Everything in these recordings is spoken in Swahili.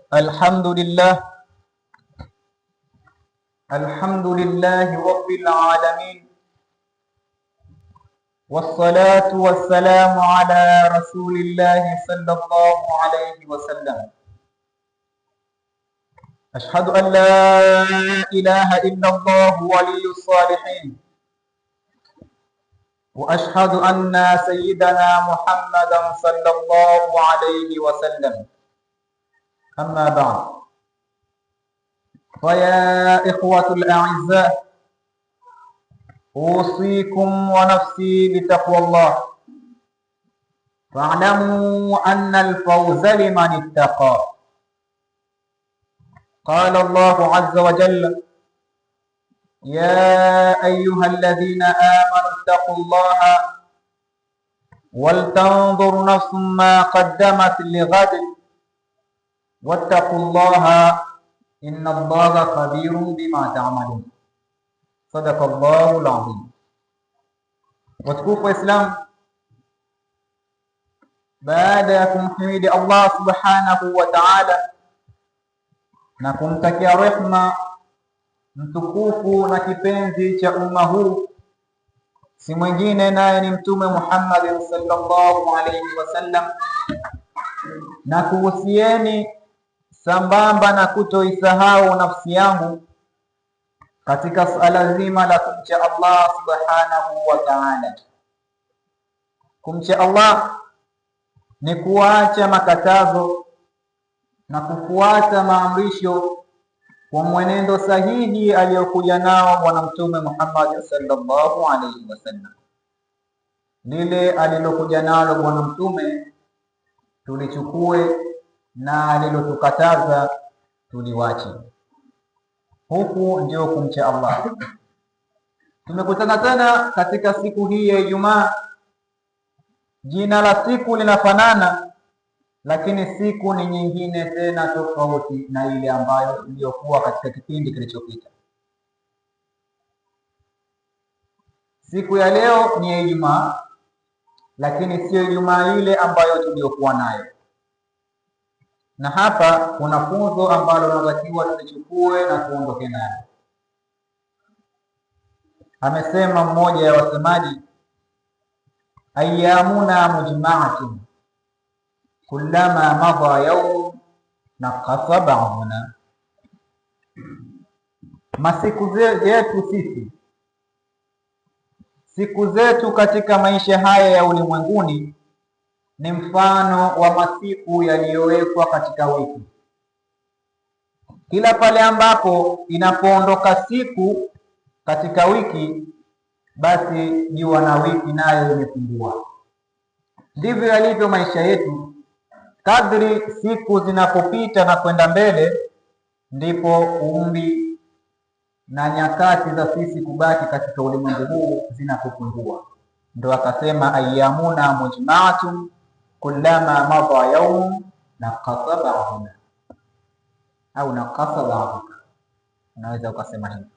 الحمد لله رب العالمين، والصلاة والسلام على رسول الله صلى الله عليه وسلم. أشهد أن لا إله إلا الله ولي الصالحين، وأشهد أن سيدنا محمدا صلى الله عليه وسلم. أما بعد، فيا إخوة الأعزاء، أوصيكم ونفسي بتقوى الله، فاعلموا أن الفوز لمن اتقى. قال الله عز وجل: يا أيها الذين آمنوا اتقوا الله ولتنظر نفس ما قدمت لغد واتقوا الله إن الله خبير بما تعملون. صدق الله العظيم. Watukufu wa Islam, baada ya kumhimidi Allah subhanahu wa ta'ala na kumtakia rehma mtukufu na kipenzi cha umma huu, si mwingine naye ni Mtume Muhammad sallallahu alayhi wasallam, na kuhusieni sambamba na kutoisahau nafsi yangu katika suala zima la kumcha Allah subhanahu wa ta'ala. Kumcha Allah ni kuacha makatazo na kufuata maamrisho kwa mwenendo sahihi aliyokuja nao Bwana Mtume Muhammad sallallahu alaihi wasallam. Lile alilokuja nalo Bwana Mtume tulichukue, na alilotukataza tuliwache. Huku ndio kumcha Allah. Tumekutana tena katika siku hii ya Ijumaa. Jina la siku linafanana, lakini siku ni nyingine tena tofauti na ile ambayo iliyokuwa katika kipindi kilichopita. Siku ya leo ni ya Ijumaa, lakini sio Ijumaa ile ambayo tuliyokuwa nayo. Na hapa kuna funzo ambalo tunatakiwa tulichukue na tuondoke nalo. Amesema mmoja ya wasemaji, ayyamuna mujma'atun kullama madha yawm naqasa ba'duna. Masiku yetu sisi, siku zetu katika maisha haya ya ulimwenguni ni mfano wa masiku yaliyowekwa katika wiki. Kila pale ambapo inapoondoka siku katika wiki, basi jua na wiki nayo imepungua. Ndivyo yalivyo maisha yetu. Kadri siku zinapopita na kwenda mbele, ndipo umri na nyakati za sisi kubaki katika ulimwengu huu zinapopungua. Ndio akasema ayyamuna mujma'atun kullama madha yawm naqasa ba'duna, au naqasa ba'duka. Unaweza ukasema hivi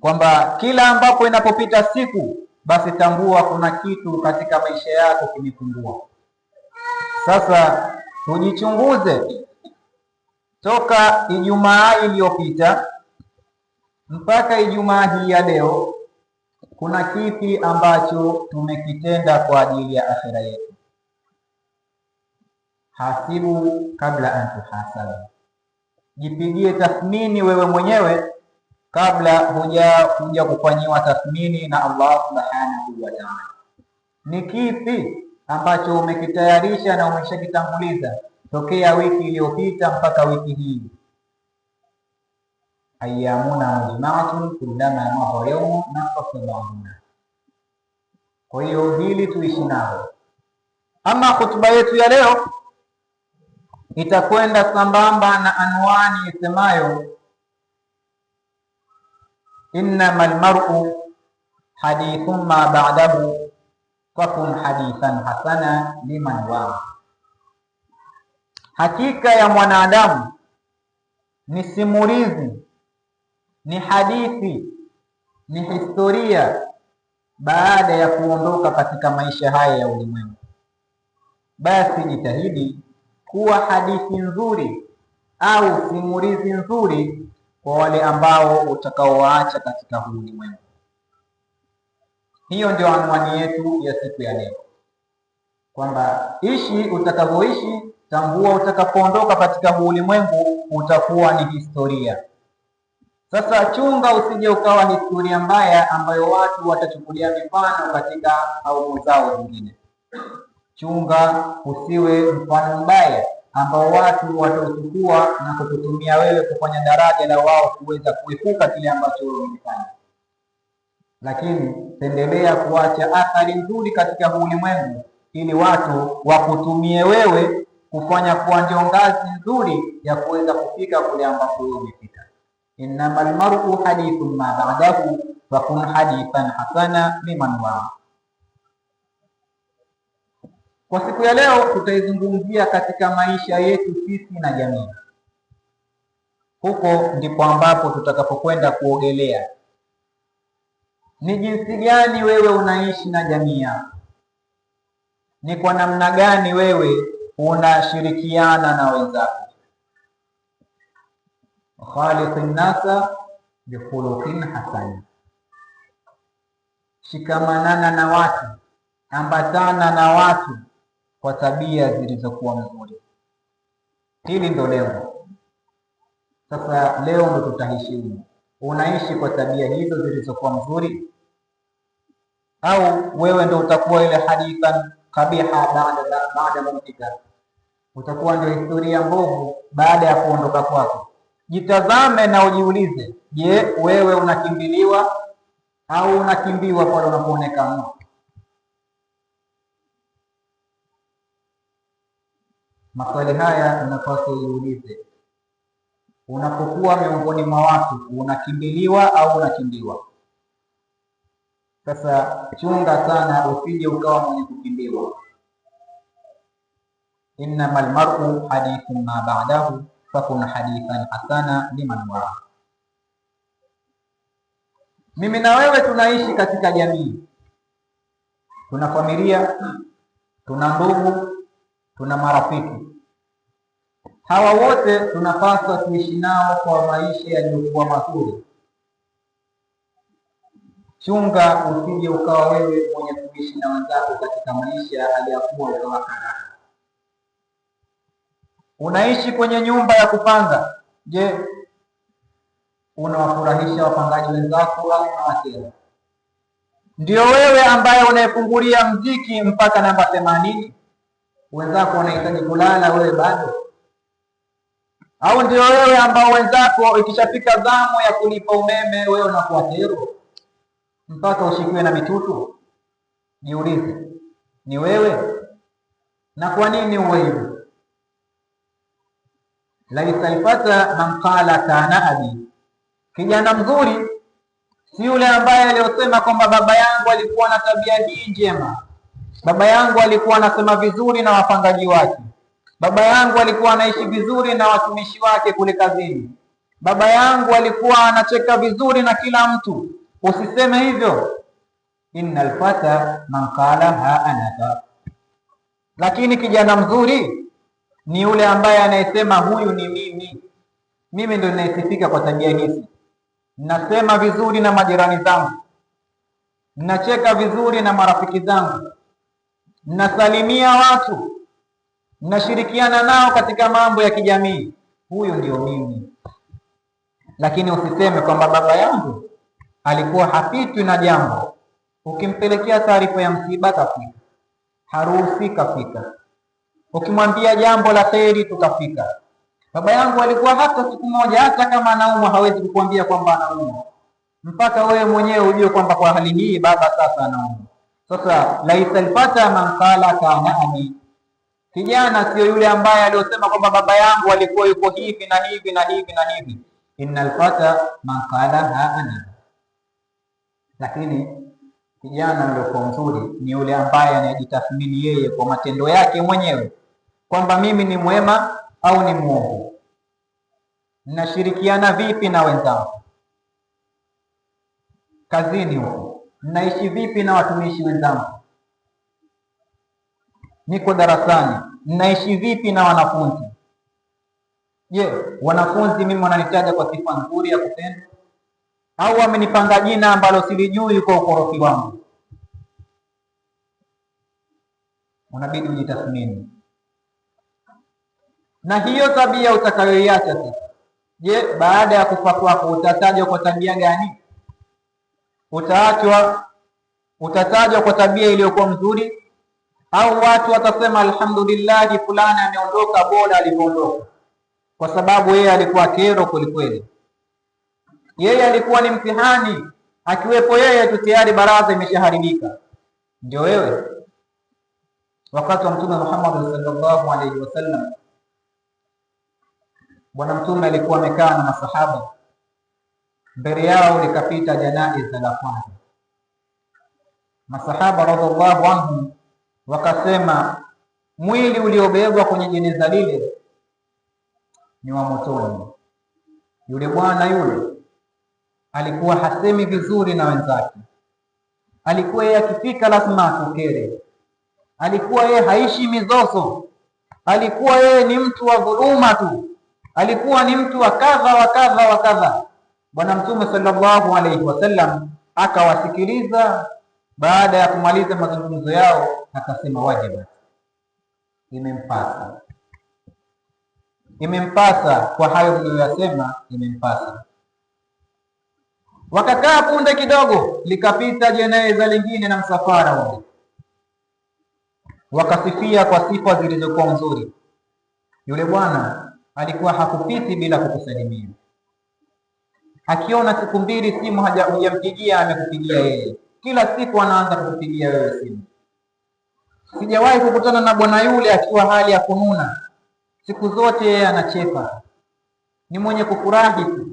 kwamba kila ambapo inapopita siku, basi tambua kuna kitu katika maisha yako kimepungua. Sasa tujichunguze, toka Ijumaa iliyopita mpaka Ijumaa hii ya leo, kuna kipi ambacho tumekitenda kwa ajili ya akhira yetu? Hasibu kabla an tuhasabu. Jipigie tathmini wewe mwenyewe kabla huja kufanyiwa tathmini na Allah subhanahu wa ta'ala. Ni kipi ambacho umekitayarisha na umeshakitanguliza tokea wiki iliyopita mpaka wiki hii? Ayyamuna mujma'atun kullama madha yawm naqasa ba'duna. Kwa hiyo hili tuishi nalo. Ama hotuba yetu ya leo itakwenda sambamba na anwani isemayo innamal mar'u hadithun ma ba'dahu fakun hadithan hasana liman wa. Hakika ya mwanadamu ni simulizi, ni hadithi, ni historia baada ya kuondoka katika maisha haya ya ulimwengu. Basi jitahidi kuwa hadithi nzuri au simulizi nzuri kwa wale ambao utakaowaacha katika huu ulimwengu. Hiyo ndio anwani yetu ya siku ya leo, kwamba ishi utakavyoishi, tambua utakapoondoka katika huu ulimwengu utakuwa ni historia. Sasa chunga usije ukawa historia mbaya ambayo watu watachukulia mifano katika kaumu zao zingine. Chunga usiwe mfano mbaya ambao watu watauchukua na kukutumia wewe kufanya daraja la wao kuweza kuepuka kile ambacho wewe umefanya. Lakini pendelea kuacha athari nzuri katika ulimwengu ili watu wakutumie wewe kufanya kuwa ndio ngazi nzuri ya kuweza kufika kule ambapo wewe umefika. Innamal mar'u hadithun ma ba'dahu fakun hadithan hasana liman wa. Kwa siku ya leo tutaizungumzia katika maisha yetu sisi na jamii. Huko ndipo ambapo tutakapokwenda kuogelea. Ni jinsi gani wewe unaishi na jamii yako? Ni kwa namna gani wewe unashirikiana na wenzako? Khaliqin nasa bikhuluqin hasan, shikamanana na watu, ambatana na watu kwa tabia zilizokuwa nzuri. Hili ndo lengo. Sasa leo ndo tutaheshimu. Unaishi kwa tabia hizo zilizokuwa nzuri, au wewe ndo utakuwa ile hadithan kabiha baada mautika, utakuwa ndio historia mbovu baada ya kuondoka kwako? Jitazame na ujiulize, je, wewe unakimbiliwa au unakimbiwa pale unapoonekana? Maswali haya unapaswa ujiulize. Unapokuwa miongoni mwa watu, unakimbiliwa au unakimbiwa? Sasa chunga sana usije ukawa mwenye kukimbiwa. Innamal mar'u hadithun ma ba'dahu fakun hadithan hasana liman wa. Mimi na wewe tunaishi katika jamii, tuna familia, tuna ndugu, tuna marafiki. Hawa wote tunapaswa tuishi nao kwa maisha yaliyokuwa mazuri. Chunga usije ukawa wewe mwenye kuishi na wenzako katika maisha aliyakuwa ukawa karaha. Unaishi kwenye nyumba ya kupanga. Je, unawafurahisha wapangaji wenzako au unawakera? Ndio wewe ambaye unayefungulia mziki mpaka namba 80, wenzako wanahitaji kulala, wewe bado? Au ndio wewe ambao wenzako ikishafika zamu ya kulipa umeme wewe unakuwa kero mpaka ushikiwe na mitutu? Jiulize, ni wewe? Na kwa nini uwe hivyo? Laisa alfata man qala kana abi, kijana mzuri si yule ambaye aliyosema kwamba baba yangu alikuwa na tabia hii njema, baba yangu alikuwa anasema vizuri na wapangaji wake, baba yangu alikuwa anaishi vizuri na watumishi wake kule kazini, baba yangu alikuwa anacheka vizuri na kila mtu. Usiseme hivyo. Innal fata man qala ha anaka. Lakini kijana mzuri ni yule ambaye anayesema huyu ni mimi ndio ninayesifika kwa tabia hizi. Nasema vizuri na majirani zangu, nacheka vizuri na marafiki zangu, nasalimia watu, nashirikiana nao katika mambo ya kijamii. Huyu ndio mimi. Lakini usiseme kwamba baba yangu alikuwa hapitwi na jambo, ukimpelekea taarifa ya msiba kafika, harusi kafika, ukimwambia jambo la kheri tukafika. Baba yangu alikuwa hata siku moja, hata kama anaumwa hawezi kukuambia kwamba anaumwa, mpaka wewe mwenyewe ujue kwamba kwa hali hii baba sasa anaumwa. Sasa laisa alfata man qala kana abi, kijana sio yule ambaye aliyosema kwamba baba yangu alikuwa yuko hivi na hivi na hivi na hivi. Innal fata man qala ha ana. Lakini kijana aliyokuwa mzuri ni yule ambaye anajitathmini yeye kwa matendo yake mwenyewe kwamba mimi ni mwema au ni mwovu, ninashirikiana vipi na wenzangu kazini huko, ninaishi vipi na watumishi wenzangu, niko darasani mnaishi vipi na wanafunzi? Je, wanafunzi mimi wananitaja kwa sifa nzuri ya kupendwa, au wamenipanga jina ambalo silijui kwa ukorofi wangu? Unabidi ujitathmini. Na hiyo tabia utakayoiacha sasa, je, baada ya kufa kwako utatajwa kwa tabia gani? Utatajwa kwa tabia iliyokuwa mzuri, au watu watasema alhamdulillah, fulani ameondoka bora alivyoondoka, kwa sababu yeye alikuwa kero kwelikweli, yeye alikuwa ni mtihani, akiwepo yeye tu tayari baraza imeshaharibika. Ndio wewe. Wakati wa Mtume Muhammad sallallahu alaihi wasallam, Bwana Mtume alikuwa amekaa na masahaba, mbele yao likapita janaiza la kwanza. Masahaba radhiallahu anhum wakasema, mwili uliobebwa kwenye jeneza lile ni wa motoni. Yule bwana yule alikuwa hasemi vizuri na wenzake, alikuwa yeye akifika lazima atokere, alikuwa yeye haishi mizozo, alikuwa yeye ni mtu wa dhuluma tu, alikuwa ni mtu wa kadha wa kadha wa kadha. Bwana Mtume sallallahu alaihi wasallam akawasikiliza. Baada ya kumaliza mazungumzo yao, akasema wajiba, imempasa kwa hayo mliyoyasema, imempasa. Wakakaa punde kidogo, likapita jeneza lingine na msafara ule, wakasifia kwa sifa zilizokuwa nzuri. Yule bwana alikuwa hakupiti bila kukusalimia. Akiona siku mbili simu hujampigia, amekupigia yeye. Kila siku anaanza kukupigia wewe simu. Sijawahi kukutana na bwana yule akiwa hali ya kununa. Siku zote yeye anacheka, ni mwenye kufurahi tu.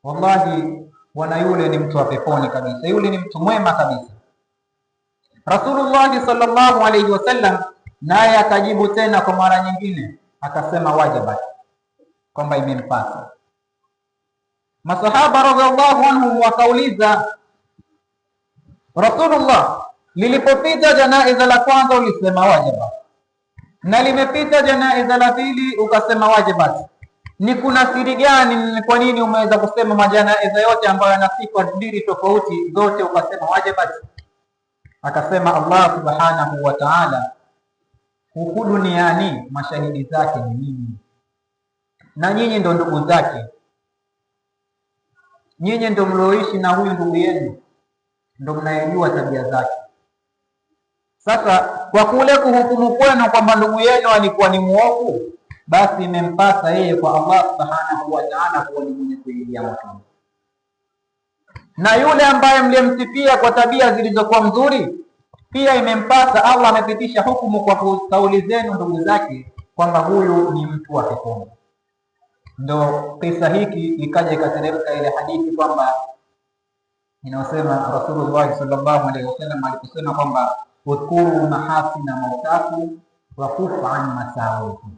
Wallahi, bwana yule ni mtu wa peponi kabisa, yule ni mtu mwema kabisa. Rasulullah sallallahu alaihi wasallam naye akajibu tena kwa mara nyingine, akasema wajibat, kwamba imempasa. Masahaba radhiallahu anhum wakauliza, Rasulullah, lilipopita janaiza la kwanza ulisema wajibat, na limepita janaiza la pili ukasema wajibat, ni kuna siri gani? Kwa nini umeweza kusema majanaiza yote ambayo yana sifa mbili tofauti zote ukasema wajibat? Akasema Allah subhanahu wa ta'ala, huku duniani mashahidi zake ni nyinyi, na nyinyi ndo ndugu zake, nyinyi ndo mlioishi na huyu ndugu yenu, ndo mnayejua tabia zake. Sasa kwa kule kuhukumu kwenu kwamba ndugu yenu alikuwa ni muovu, basi imempasa yeye kwa Allah subhanahu wa ta'ala kuwa ni mwenye kuingia motoni. Na yule ambaye mlimsifia kwa tabia zilizokuwa mzuri, pia imempasa, Allah amepitisha hukumu kwa kauli zenu ndugu zake kwamba huyu ni mtu wa peponi. Ndo kisa hiki ikaja ikateremka ile hadithi kwamba inasema Rasulullah sallallahu alaihi wasallam alikusema kwamba udhkuru mahasina mautakum wa kufu an masawikum,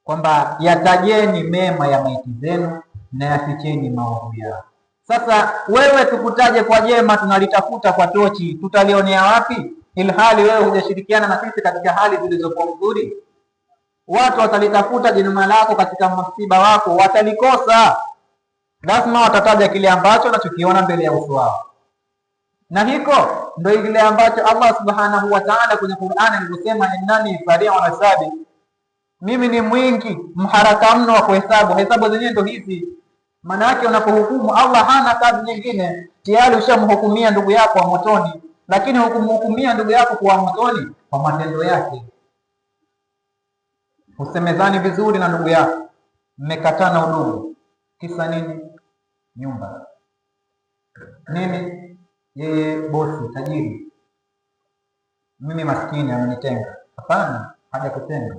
kwamba yatajeni mema ya maiti zenu na yaficheni maovu yao. Sasa wewe tukutaje kwa jema, tunalitafuta kwa tochi, tutalionea wapi? Ilhali wewe hujashirikiana na sisi katika hali zilizokuwa nzuri. Watu watalitafuta jina lako katika msiba wako, watalikosa. Lazima watataja kile ambacho wanachokiona mbele ya uso wao, na hiko ndio kile ambacho Allah subhanahu wa ta'ala kwenye Qur'ani alivyosema, innani sari'un hisabi, mimi ni mwingi mharaka mno wa kuhesabu. Hesabu zenyewe ndio hizi. Maana yake unapohukumu, Allah hana kazi nyingine, tayari ushamhukumia ndugu yako wa motoni, lakini hukumhukumia ndugu yako kwa motoni kwa matendo yake. Usemezani vizuri na ndugu yako, mmekatana udugu, kisa nini? Nyumba. Nini? Yeye bosi tajiri, mimi maskini amenitenga. Hapana, hajakutenga,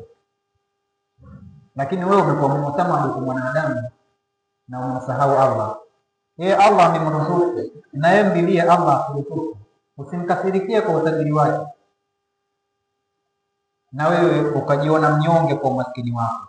lakini wewe umekuwa mtamani kwa mwanadamu na unasahau Allah. Yeye Allah amemruzuku, na yeye mbilie Allah kuruzuku. Usimkasirikie kwa utajiri wake, na wewe ukajiona mnyonge kwa umaskini wako.